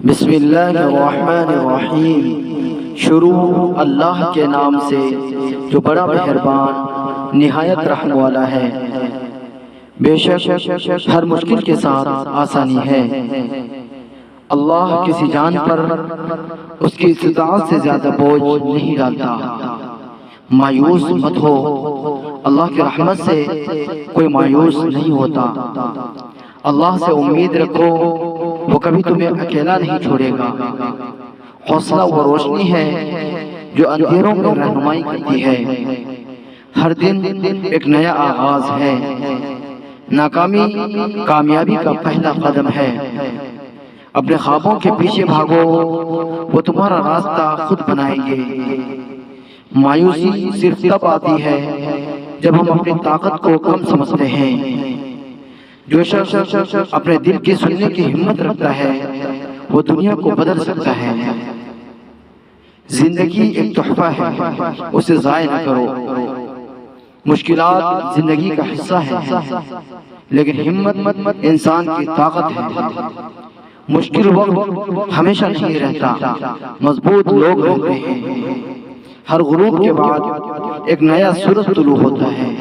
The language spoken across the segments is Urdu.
بسم اللہ الرحمن الرحیم۔ شروع اللہ کے نام سے جو بڑا مہربان نہایت رحم والا ہے۔ بے شک ہر مشکل کے ساتھ آسانی ہے۔ اللہ کسی جان پر اس کی استطاعت سے زیادہ بوجھ نہیں ڈالتا۔ مایوس مت ہو، اللہ کی رحمت سے کوئی مایوس نہیں ہوتا۔ اللہ سے امید رکھو، وہ کبھی تمہیں اکیلا نہیں چھوڑے گا۔ حوصلہ وہ روشنی ہے جو اندھیروں میں رہنمائی کرتی ہے۔ ہر دن ایک نیا آغاز ہے۔ ناکامی کامیابی کا پہلا قدم ہے۔ اپنے خوابوں کے پیچھے بھاگو، وہ تمہارا راستہ خود بنائیں گے۔ مایوسی صرف تب آتی ہے جب ہم اپنی طاقت کو کم سمجھتے ہیں۔ جو شخص اپنے دل کی سننے کی ہمت رکھتا ہے وہ دنیا کو بدل سکتا ہے۔ زندگی ایک تحفہ ہے، اسے ضائع نہ کرو۔ مشکلات زندگی کا حصہ ہے، لیکن ہمت انسان کی طاقت ہے۔ مشکل وقت ہمیشہ نہیں رہتا، مضبوط لوگ رہتے ہیں۔ ہر غروب کے بعد ایک نیا سورج طلوع ہوتا ہے۔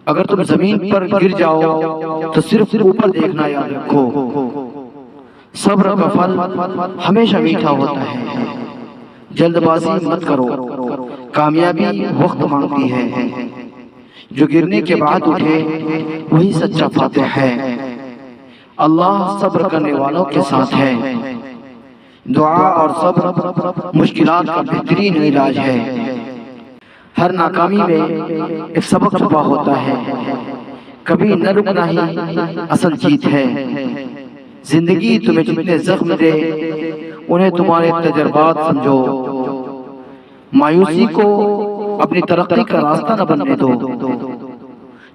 اگر تم زمین پر گر جاؤ تو صرف اوپر دیکھنا یاد رکھو۔ صبر کا پھل ہمیشہ میٹھا ہوتا ہے۔ جلد بازی مت کرو، کامیابی وقت مانگتی ہے۔ جو گرنے کے بعد اٹھے وہی سچا فاتح ہے۔ اللہ صبر کرنے والوں کے ساتھ ہے۔ دعا اور صبر مشکلات کا بہترین علاج ہے۔ ہر ناکامی میں ایک سبق چھپا ہوتا ہے۔ کبھی نہ رکنا ہی اصل جیت ہے۔ زندگی تمہیں جتنے زخم دے انہیں تمہارے تجربات سمجھو۔ مایوسی کو اپنی ترقی کا راستہ نہ بننے دو۔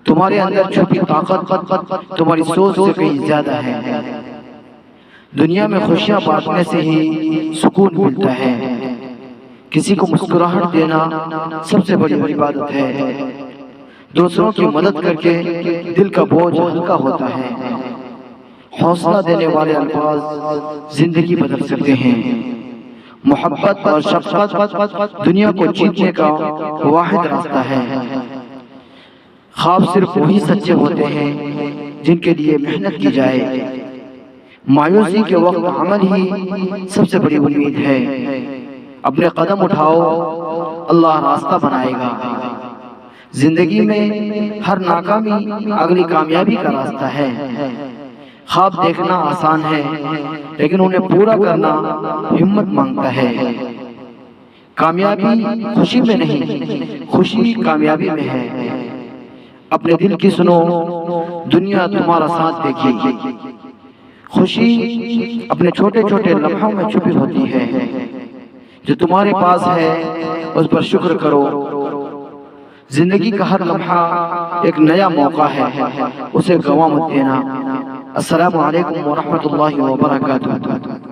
تمہارے اندر چھپی طاقت تمہاری سوچ سے کہیں زیادہ ہے۔ دنیا میں خوشیاں بانٹنے سے ہی سکون ملتا ہے۔ کسی کو مسکراہٹ دینا سب سے بڑی عبادت ہے۔ دوسروں کی مدد کر کے دل کا بوجھ ہلکا ہوتا ہے۔ حوصلہ دینے والے الفاظ زندگی بدل سکتے ہیں۔ محبت اور شفقت دنیا کو جیتنے کا واحد راستہ ہے۔ خواب صرف وہی سچے ہوتے ہیں جن کے لیے محنت کی جائے۔ مایوسی کے وقت عمل ہی سب سے بڑی امید ہے۔ اپنے قدم اٹھاؤ، اللہ راستہ بنائے گا۔ زندگی میں ہر ناکامی اگلی کامیابی کا راستہ ہے۔ خواب دیکھنا آسان ہے، لیکن انہیں پورا کرنا ہمت مانگتا ہے۔ کامیابی خوشی میں نہیں، خوشی کامیابی میں ہے۔ اپنے دل کی سنو، دنیا تمہارا ساتھ دے گی۔ خوشی اپنے چھوٹے چھوٹے لمحوں میں چھپی ہوتی ہے۔ جو تمہارے پاس ہے اس پر شکر کرو۔ زندگی کا ہر لمحہ ایک نیا موقع ہے، اسے گنوا مت دینا۔ السلام علیکم ورحمۃ اللہ وبرکاتہ۔